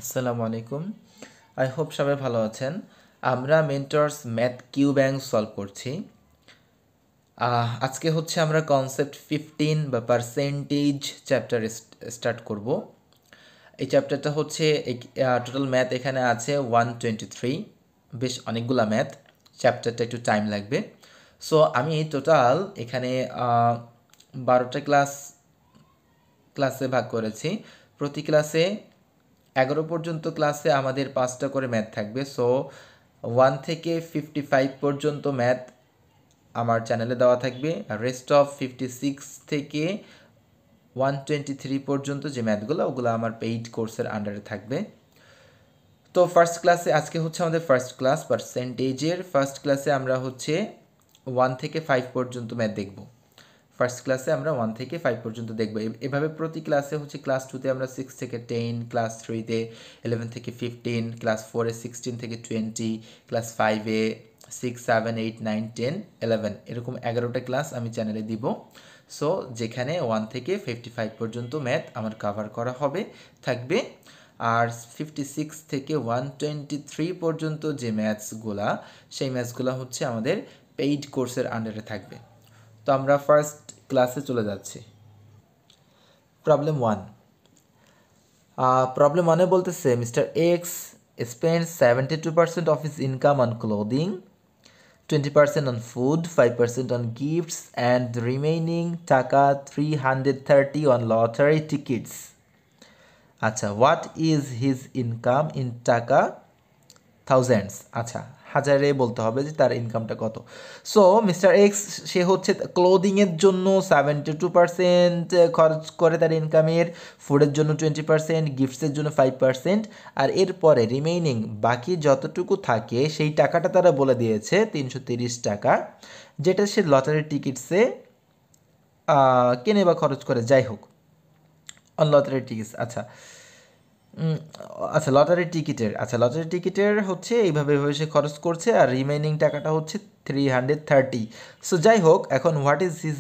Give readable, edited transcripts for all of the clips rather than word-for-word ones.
আসসালামু আলাইকুম। I hope সবাই ভালো আছেন। আমরা mentors math Q bank solve করছি। আজকে হচ্ছে আমরা কনসেপ্ট 15 বা পার্সেন্টেজ চ্যাপ্টার স্টার্ট করব। এই চ্যাপ্টারটা হচ্ছে টোটাল ম্যাথ এখানে আছে 123, বেশ অনেকগুলা ম্যাথ। চ্যাপ্টারটা একটু টাইম লাগবে। সো আমি টোটাল এখানে 12টা ক্লাসে ভাগ করেছি। প্রতি ক্লাসে 11 পর্যন্ত ক্লাসে আমাদের 5টা করে ম্যাথ থাকবে। সো 1 থেকে 55 পর্যন্ত ম্যাথ আমার চ্যানেলে দেওয়া থাকবে। আর রেস্ট অফ 56 থেকে 123 পর্যন্ত যে ম্যাথগুলো ওগুলো আমার পেইড কোর্সের আন্ডারে থাকবে। তো ফার্স্ট ক্লাসে আজকে হচ্ছে আমাদের ফার্স্ট ক্লাস পার্সেন্টেজের। ফার্স্ট ক্লাসে আমরা হচ্ছে 1 থেকে 5 পর্যন্ত ম্যাথ দেখব। ফার্স্ট ক্লাসে আমরা 1 থেকে 5 পর্যন্ত দেখব। এভাবে প্রতি ক্লাসে হচ্ছে ক্লাস 2তে আমরা 6 থেকে 10, ক্লাস 3তে 11 থেকে 15, ক্লাস 4-এ 16 থেকে 20, ক্লাস 5-এ 6, 7, 8, 9, 10, 11 এরকম 11টা ক্লাস আমি চ্যানেলে দিব। সো যেখানে 1 থেকে 55 পর্যন্ত ম্যাথ আমার কভার করা হবে থাকবে। আর 56 থেকে 123 পর্যন্ত যে ম্যাথসগুলা সেই ম্যাথসগুলো হচ্ছে আমাদের পেইড কোর্সের আন্ডারে থাকবে। তো আমরা ফার্স্ট ক্লাসে চলে যাচ্ছি। প্রবলেম 1। প্রবলেম 1-এ বলতেছে mister x spends 72% of his income on clothing, 20% on food, 5% on gifts, and the remaining টাকা 330 on lottery tickets. আচ্ছা, what is his income in টাকা থাউজেন্ডস? আচ্ছা, হাজারে বলতে হবে যে তার ইনকামটা কত। সো মিস্টার এক্স সে হচ্ছে ক্লোদিংয়ের জন্য 72% খরচ করে তার ইনকামের, ফুডের জন্য 20%, গিফটসের জন্য 5%, আর এরপরে রিমেইনিং বাকি যতটুকু থাকে সেই টাকাটা তারা বলে দিয়েছে 330 টাকা, যেটা সে লটারির টিকিটসে কেনে বা খরচ করে, যাই হোক অন লটারি টিকিটস। আচ্ছা লটারি টিকিটের হচ্ছে এইভাবে সে খরচ করছে, আর রিমেইনিং টাকাটা হচ্ছে 330। সো যাই হোক, এখন হোয়াট ইজ হিজ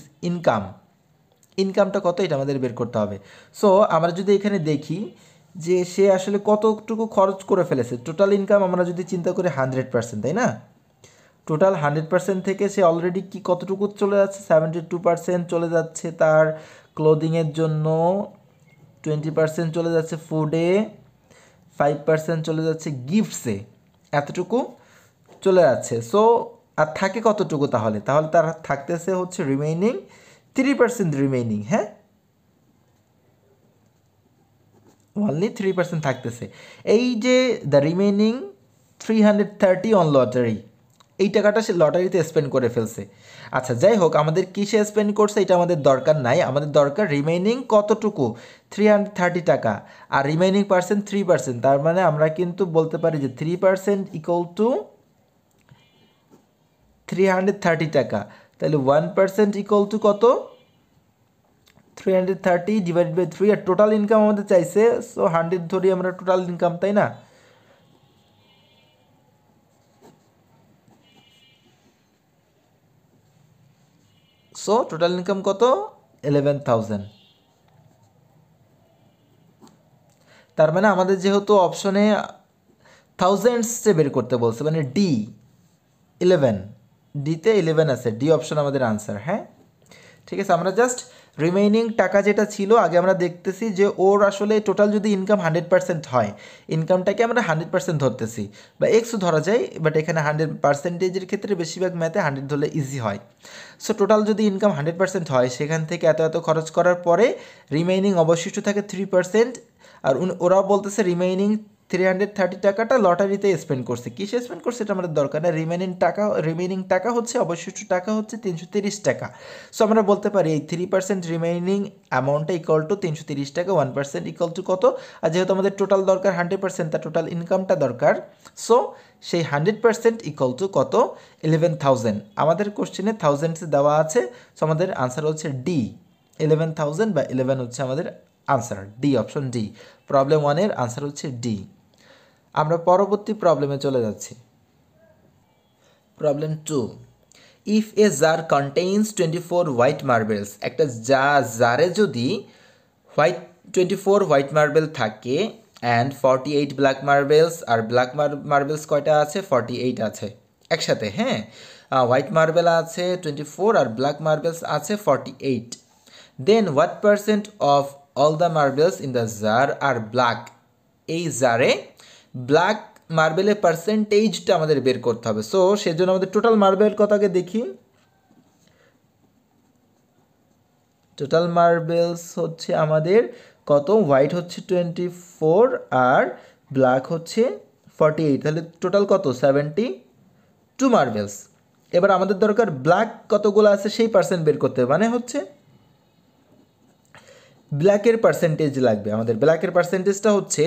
ইনকামটা কত এটা আমাদের বের করতে হবে। সো আমরা যদি এখানে দেখি যে সে আসলে কতটুকু খরচ করে ফেলেছে, টোটাল ইনকাম আমরা যদি চিন্তা করি 100%, তাই না? টোটাল 100% থেকে সে অলরেডি কি কতটুকু চলে যাচ্ছে, 72% চলে যাচ্ছে তার ক্লোদিংয়ের জন্য, 20% চলে যাচ্ছে ফুডে, 5% চলে যাচ্ছে গিফটসে, এতটুকু চলে যাচ্ছে। সো আর থাকে কতটুকু তাহলে তার থাকতেছে হচ্ছে রিমেইনিং 3% রিমেইনিং, হ্যাঁ, অনলি 3% থাকতেছে। এই যে দ্য রিমেইনিং 330 অন লটারি, এই টাকাটা সে লটারিতে স্পেন্ড করে ফেলছে। আচ্ছা যাই হোক, আমাদের কিসে স্পেন্ড করছে এটা আমাদের দরকার নাই, আমাদের দরকার রিমেইনিং কতটুকু, 330 টাকা, আর রিমেইনিং পার্সেন্ট 3%। তার মানে আমরা কিন্তু বলতে পারি যে 3% ইকুয়াল টু 330 টাকা। তাহলে 1% ইকুয়াল টু কত, 330 ডিভাইড বাই 3, আর টোটাল ইনকাম আমাদের চাইছে, সো 100 ধরি আমরা টোটাল ইনকাম, তাই না? সো টোটাল ইনকাম কত, 11,000। তার মানে আমাদের যেহেতু অপশনে থাউজেন্ডসে বের করতে বলছে, মানে ডি 11, ডিতে 11 আছে, ডি অপশন আমাদের আনসার। হ্যাঁ ঠিক আছে, আমরা জাস্ট রিমেইনিং টাকা যেটা ছিল আগে আমরা দেখতেছি যে ওর আসলে টোটাল যদি ইনকাম 100% হয়, ইনকামটাকে আমরা 100% ধরতেছি, বা এক্সও ধরা যায়, বাট এখানে 100%-এর ক্ষেত্রে বেশিরভাগ ম্যাথে 100 ধরলে ইজি হয়। সো টোটাল যদি ইনকাম 100% হয়, সেখান থেকে এত এত খরচ করার পরে রিমেইনিং অবশিষ্ট থাকে 3%, আর ওরাও বলতেছে রিমেইনিং 330 টাকাটা লটারিতে স্পেন্ড করছে। কিসে স্পেন্ড করছে এটা আমাদের দরকার না, রিমেইনিং টাকা হচ্ছে, অবশিষ্ট টাকা হচ্ছে 330 টাকা। সো আমরা বলতে পারি এই 3% রিমেইনিং অ্যামাউন্টটা ইকুয়াল টু 330 টাকা, 1% ইকুয়াল টু কত, আর যেহেতু আমাদের টোটাল দরকার 100%, তার টোটাল ইনকামটা দরকার, সো সেই 100% ইকুয়াল টু কত, 11,000। আমাদের কোশ্চেনে থাউজেন্ডসে দেওয়া আছে, সো আমাদের আনসার হচ্ছে ডি, 11,000 বা 11 হচ্ছে আমাদের answer, D option D. Problem 1-এর আনসার হচ্ছে ডি। আমরা পরবর্তী প্রবলেমে চলে যাচ্ছি। Problem 2। If a jar contains 24 white marbles, একটা জারে যদি 24 হোয়াইট মার্বেল থাকে, অ্যান্ড 48 ব্ল্যাক মার্বেলস, আর ব্ল্যাক মার্বেলস কয়টা আছে? 48 আছে একসাথে, হ্যাঁ। হোয়াইট মার্বেল আছে 24 আর ব্ল্যাক মার্বেলস আছে 48। Then what percent of all the marbles in the jar are black? এই জারে ব্ল্যাক মার্বেলের পার্সেন্টেজটা আমাদের বের করতে হবে। সো সেজন্য আমাদের টোটাল মার্বেল কতকে দেখি। টোটাল মার্বেলস হচ্ছে আমাদের কত? হোয়াইট হচ্ছে 24 আর ব্ল্যাক হচ্ছে 48, তাহলে টোটাল কত? 72 মার্বেলস। এবার আমাদের দরকার ব্ল্যাক কতগুলো আছে সেই পার্সেন্ট বের করতে হবে, মানে হচ্ছে ব্ল্যাকের পার্সেন্টেজ লাগবে আমাদের। ব্ল্যাকের পার্সেন্টেজটা হচ্ছে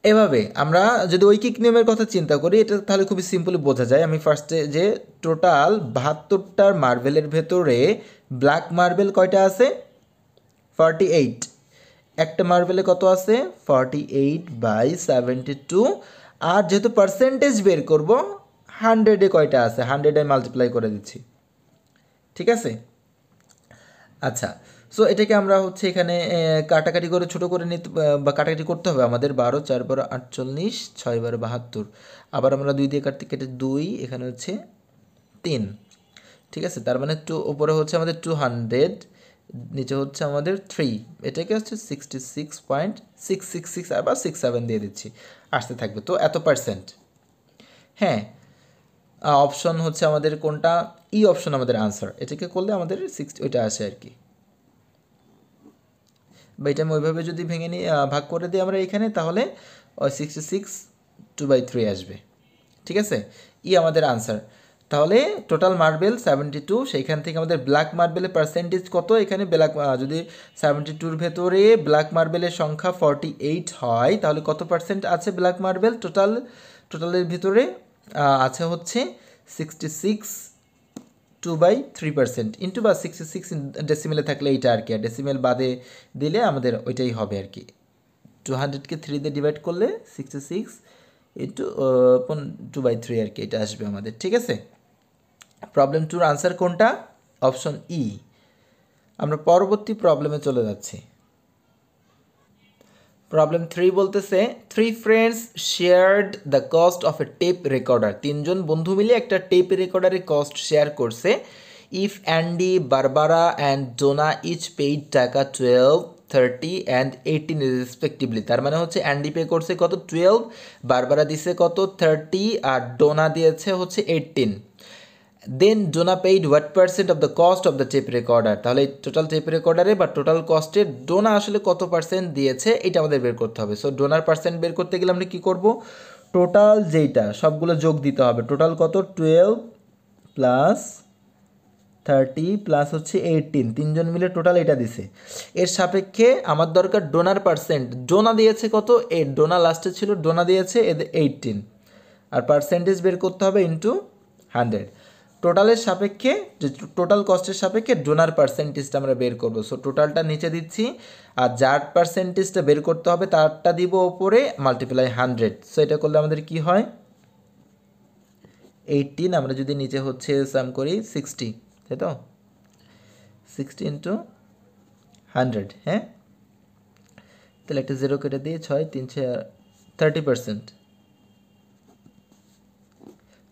এভাবে, আমরা যদি ঐকিক নিয়মের কথা চিন্তা করি এটা তাহলে খুবই সিম্পলি বোঝা যায়। আমি ফার্স্টে যে টোটাল 72টার মার্বেলের ভেতরে ব্ল্যাক মার্বেল কয়টা আছে? 48। একটা মার্বেলে কত আছে? 48/72। আর যেহেতু পার্সেন্টেজ বের করব, 100-এ কয়টা আছে? 100-এ মাল্টিপ্লাই করে দিচ্ছি, ঠিক আছে। আচ্ছা, সো এটাকে আমরা হচ্ছে এখানে কাটাকাটি করে ছোটো করে নিতে বা কাটাকাটি করতে হবে আমাদের। 12 4 12 48, 6 12 72। আবার আমরা 2 দিয়ে কাটতে কেটে 2, এখানে হচ্ছে 3, ঠিক আছে। তার মানে উপরে হচ্ছে আমাদের 200, নিচে হচ্ছে আমাদের 3, এটাকে হচ্ছে 66.666 আবার 67 দিয়ে দিচ্ছি, আসতে থাকবে। তো এত পার্সেন্ট, হ্যাঁ। অপশন হচ্ছে আমাদের কোনটা? ই অপশন আমাদের আনসার। এটাকে করলে আমাদের 60 ওইটা আসে আর কি। বা এটা আমি ওইভাবে যদি ভেঙে নিয়ে ভাগ করে দিই আমরা এখানে, তাহলে 66 2/3 আসবে, ঠিক আছে। ই আমাদের আনসার। তাহলে টোটাল মার্বেল 72, সেইখান থেকে আমাদের ব্ল্যাক মার্বেলের পার্সেন্টেজ কত? এখানে ব্ল্যাক যদি 72-র ভেতরে ব্ল্যাক মার্বেলের সংখ্যা 48 হয়, তাহলে কত পার্সেন্ট আছে ব্ল্যাক মার্বেল? টোটালের ভিতরে আছে হচ্ছে 66 2/3% ইন্টু বা 66 ডেসিমেলে থাকলে এইটা আর কি, আর ডেসিমেল বাদে দিলে আমাদের ওইটাই হবে আর কি। 200-কে 3 দিয়ে ডিভাইড করলে 66 ইন্টু 2/3 আর কি, এটা আসবে আমাদের, ঠিক আছে। প্রবলেম 2-র আনসার কোনটা? Option E. আমরা পরবর্তী প্রবলেমে চলে যাচ্ছি। প্রবলেম 3 বলতেছে 3 friends shared the cost of a tape recorder. 3জন বন্ধু মিলে একটা টেপ রেকর্ডারের কস্ট শেয়ার করছে। If Andy, Barbara and Donna each paid টাকা 12, 30 অ্যান্ড 18 রেসপেক্টিভলি। তার মানে হচ্ছে অ্যান্ডি পে করছে কত? 12, বারবারা দিছে কত? 30, আর ডোনা দিয়েছে হচ্ছে 18। Then Donna paid what percent of the cost of the tape recorder. তাহলে টোটাল টেপ রেকর্ডারে বা টোটাল কস্টে ডোনা আসলে কত পার্সেন্ট দিয়েছে এটা আমাদের বের করতে হবে। সো ডোনার পার্সেন্ট বের করতে গেলে আমরা কী করব? টোটাল যেইটা সবগুলো যোগ দিতে হবে। টোটাল কত? 12 প্লাস 30 প্লাস হচ্ছে 18, 3জন মিলে টোটাল এটা দিছে। এর সাপেক্ষে আমার দরকার ডোনার পার্সেন্ট। ডোনা দিয়েছে কত? 8, ডোনা লাস্টে ছিল, ডোনা দিয়েছে 18, আর পার্সেন্টেজ বের করতে হবে ইন্টু 100। টোটালের সাপেক্ষে, যে টোটাল কস্টের সাপেক্ষে ডোনার পার্সেন্টেজটা আমরা বের করবো। সো টোটালটা নিচে দিচ্ছি, আর যার পার্সেন্টেজটা বের করতে হবে তারটা দিব ওপরে, মাল্টিপ্লাই 100। সো এটা করলে আমাদের কি হয়? 18, আমরা যদি নিচে হচ্ছে সাম করি 60, তাই তো? 60 ইন্টু 100, হ্যাঁ। তাহলে একটা 0 কেটে দিয়ে 6 3 30%।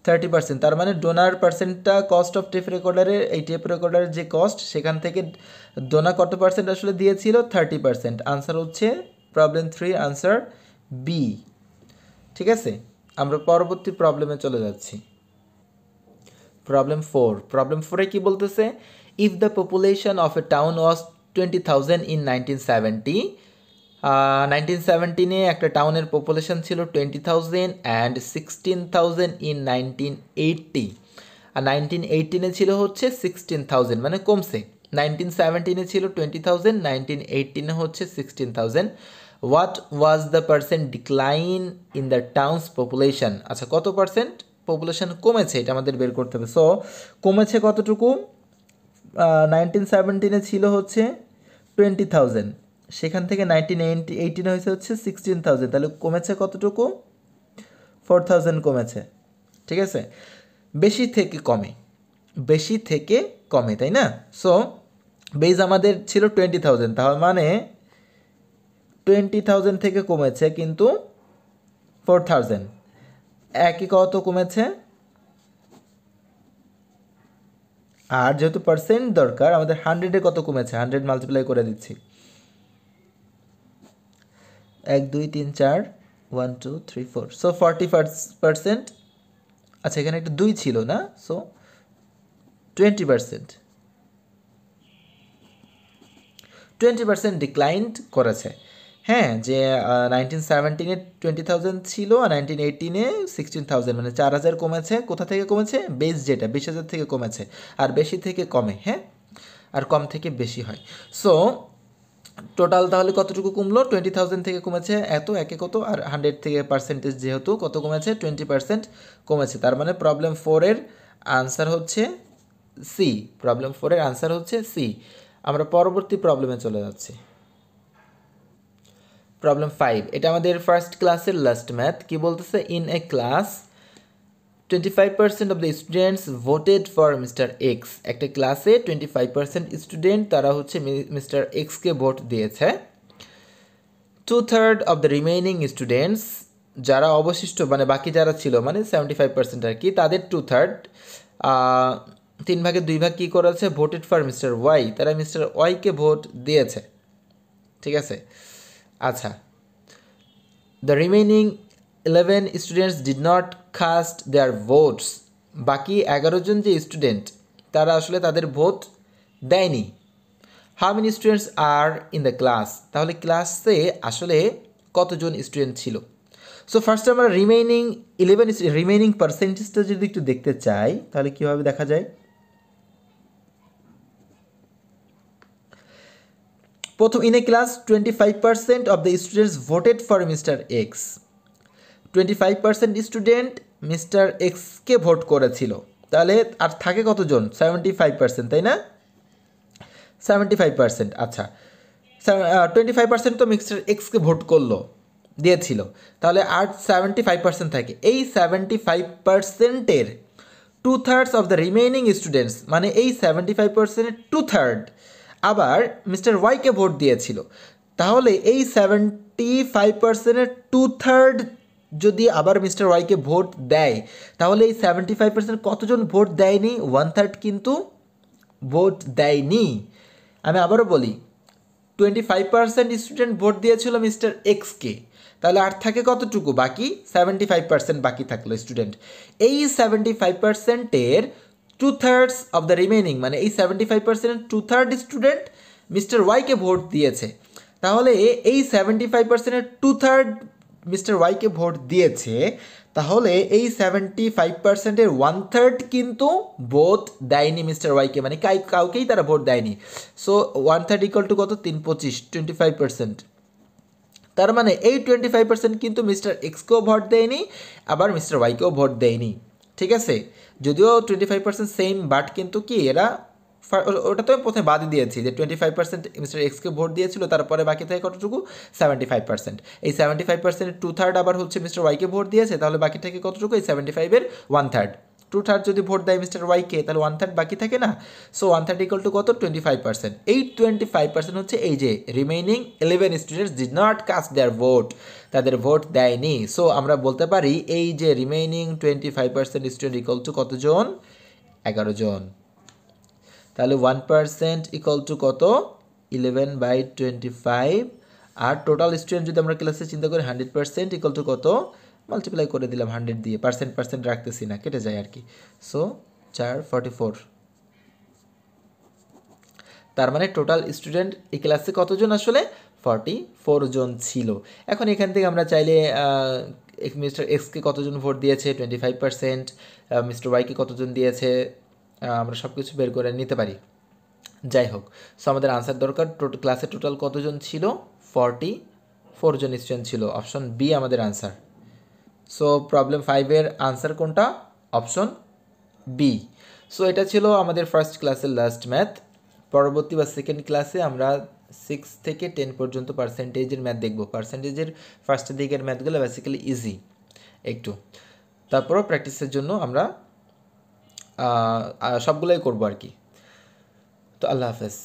30%, তার মানে ডোনার পার্সেন্টটা কস্ট অফ টেপ রেকর্ডারের, এই টেপ রেকর্ডারের যে কস্ট সেখান থেকে ডোনা কত পার্সেন্ট আসলে দিয়েছিল? 30%। আনসার হচ্ছে প্রবলেম 3 আনসার বি, ঠিক আছে। আমরা পরবর্তী প্রবলেমে চলে যাচ্ছি। প্রবলেম 4। প্রবলেম 4-এ কি বলতেছে? If the population of a town was 20,000 in 1970, 1917-এ একটা টাউনের পপুলেশন ছিল 20,000 অ্যান্ড 16,000 ইন 1980, আর 1918-এ ছিল হচ্ছে 16,000, মানে কমছে। 1917-এ ছিল 20,000, 1918-এ হচ্ছে 16,000। What was the percent decline in the towns population? আচ্ছা, কত পার্সেন্ট পপুলেশন কমেছে এটা আমাদের বের করতে হবে। সো কমেছে কতটুকু? 1917-এ ছিল হচ্ছে 20,000, সেখান থেকে 1918 হয়েছে হচ্ছে 16,000, তাহলে কমেছে কতটুকু? 4,000 কমেছে, ঠিক আছে। বেশি থেকে কমে, বেশি থেকে কমে, তাই না? সো বেজ আমাদের ছিল 20,000, তার মানে 20,000 থেকে কমেছে কিন্তু 4,000, একই কত কমেছে। আর যেহেতু পার্সেন্ট দরকার আমাদের 100-এ কত কমেছে, 100 মাল্টিপ্লাই করে দিচ্ছি, 1 2 3 4 1 2 3 4, সো 40%। আচ্ছা এখানে একটা 2 ছিল না, সো 20%, 20% ডিক্লাইন্ড করেছে। হ্যাঁ, যে 1917-এ 20,000 ছিল আর 1918-এ 16,000, মানে 4,000 কমেছে। কোথা থেকে কমেছে? বেস যেটা 20,000 থেকে কমেছে, আর বেশি থেকে কমে, হ্যাঁ, আর কম থেকে বেশি হয়। সো টোটাল তাহলে কতটুকু কমলো? 20,000 থেকে কমেছে এত, একে কত, আর 100 থেকে পার্সেন্টেজ যেহেতু কত কমেছে, 20% কমেছে। তার মানে প্রবলেম 4-এর আনসার হচ্ছে সি। প্রবলেম 4-এর আনসার হচ্ছে সি। আমরা পরবর্তী প্রবলেমে চলে যাচ্ছি। প্রবলেম 5, এটা আমাদের ফার্স্ট ক্লাসের লাস্ট ম্যাথ। কি বলতেছে? In a class 25% of the students voted for mister x. একটা ক্লাসে 25% স্টুডেন্ট তারা হচ্ছে মিস্টার এক্সকে ভোট দিয়েছে। 2/3 অফ দ্য রিমেইনিং স্টুডেন্টস, যারা অবশিষ্ট মানে বাকি যারা ছিল মানে 75% আর কি, তাদের 2/3, 3 ভাগের 2 ভাগ কী করেছে? ভোটেড ফর মিস্টার ওয়াই, তারা মিস্টার ওয়াইকে ভোট দিয়েছে। ঠিক আছে, আচ্ছা। The remaining 11 students did not caste there votes. বাকি 11 জন যে স্টুডেন্ট তারা আসলে তাদের ভোট দেয়নি। How many students are in the class? তাহলে ক্লাসে আসলে কতজন স্টুডেন্ট ছিল? সো ফার্স্টে আমরা রিমেইনিং পার্সেন্টেজটা যদি একটু দেখতে চাই তাহলে কীভাবে দেখা যায়? প্রথম, in a class 25% of the students voted for mister X. 25% student mister এক্সকে ভোট করেছিল, তাহলে আর থাকে কতজন? 75%, তাই না? 75%, আচ্ছা। 25% তো মিস্টার এক্সকে ভোট করলো, দিয়েছিল, তাহলে আর 75% থাকে। এই 75%-এর 2/3 অফ দ্য রিমেইনিং স্টুডেন্টস, মানে এই 75%-এর 2/3 আবার মিস্টার ওয়াইকে ভোট দিয়েছিল। তাহলে এই 75%-এর 2/3 যদি আবার মিস্টার ওয়াইকে ভোট দেয়, তাহলে এই 75% কতজন ভোট দেয়নি? 1/3 কিন্তু ভোট দেয়নি। আমি আবারও বলি, 25% স্টুডেন্ট ভোট দিয়েছিল মিস্টার এক্সকে, তাহলে আর থাকে কতটুকু বাকি? 75% বাকি থাকলো স্টুডেন্ট। এই 75%-এর 2/3 অফ দ্য রিমেইনিং, মানে এই 75%-এর 2/3 স্টুডেন্ট মিস্টার ওয়াইকে ভোট দিয়েছে। তাহলে এই 75%-এর 2/3 মিস্টার ওয়াইকে ভোট দিয়েছে, তাহলে এই 75%-এর 1/3 কিন্তু ভোট দেয়নি মিস্টার ওয়াইকে, মানে কাউকেই তারা ভোট দেয়নি। সো 1/3 ইকুয়াল টু কত? 3 25, 25%। তার মানে এই 25% কিন্তু মিস্টার এক্সকেও ভোট দেয়নি, আবার মিস্টার ওয়াইকেও ভোট দেয়নি। ঠিক আছে, যদিও 25% সেম, বাট কিন্তু কি এরা, ওটা তো আমি প্রথমে বাদই দিয়েছি যে 25% মিস্টার এক্সকে ভোট দিয়েছিল, তারপরে বাকি থাকে কতটুকু? 75%। এই 75%-এর 2/3 আবার হচ্ছে মিস্টার ওয়াইকে ভোট দিয়েছে, তাহলে বাকি থাকে কতটুকু? এই 75-এর 1/3। 2/3 যদি ভোট দেয় মিস্টার ওয়াইকে, তাহলে 1/3 বাকি থাকে না? সো 1/3 ইকুয়াল টু কত? 25%। এই 25% হচ্ছে এই যে remaining 11 students did not caste there vote, তাদের ভোট দেয়নি। সো আমরা বলতে পারি এই যে রিমেইনিং 25% স্টুডেন্ট ইকুয়াল টু কতজন? 11 জন। তাহলে 1% ইকুয়াল টু কত? 11/25। আর টোটাল স্টুডেন্ট যদি আমরা ক্লাসে চিন্তা করি 100% ইকুয়াল টু কত? মাল্টিপ্লাই করে দিলাম 100 দিয়ে, পার্সেন্ট রাখতেছি না, কেটে যায় আর কি। সো 444। তার মানে টোটাল স্টুডেন্ট এই ক্লাসে কতজন? আসলে 44 জন ছিল। এখন এখান থেকে আমরা চাইলে মিস্টার এক্সকে কতজন ভোট দিয়েছে? 25%। মিস্টার ওয়াইকে কতজন দিয়েছে? আমরা সব কিছু বের করে নিতে পারি। যাই হোক, সো আমাদের আনসার দরকার ক্লাসে টোটাল কতজন ছিল? 44 জন স্টুডেন্ট ছিল। অপশন বি আমাদের আনসার। সো প্রবলেম 5-এর আনসার কোনটা? Option B. সো এটা ছিল আমাদের ফার্স্ট ক্লাসের লাস্ট ম্যাথ। পরবর্তী বা সেকেন্ড ক্লাসে আমরা 6 থেকে 10 পর্যন্ত পার্সেন্টেজের ম্যাথ দেখব। পার্সেন্টেজের ফার্স্টের দিকের ম্যাথগুলো বেসিক্যালি ইজি একটু, তারপরও প্র্যাকটিসের জন্য আমরা সবগুলোই করবো আর কি। তো আল্লাহ হাফেজ।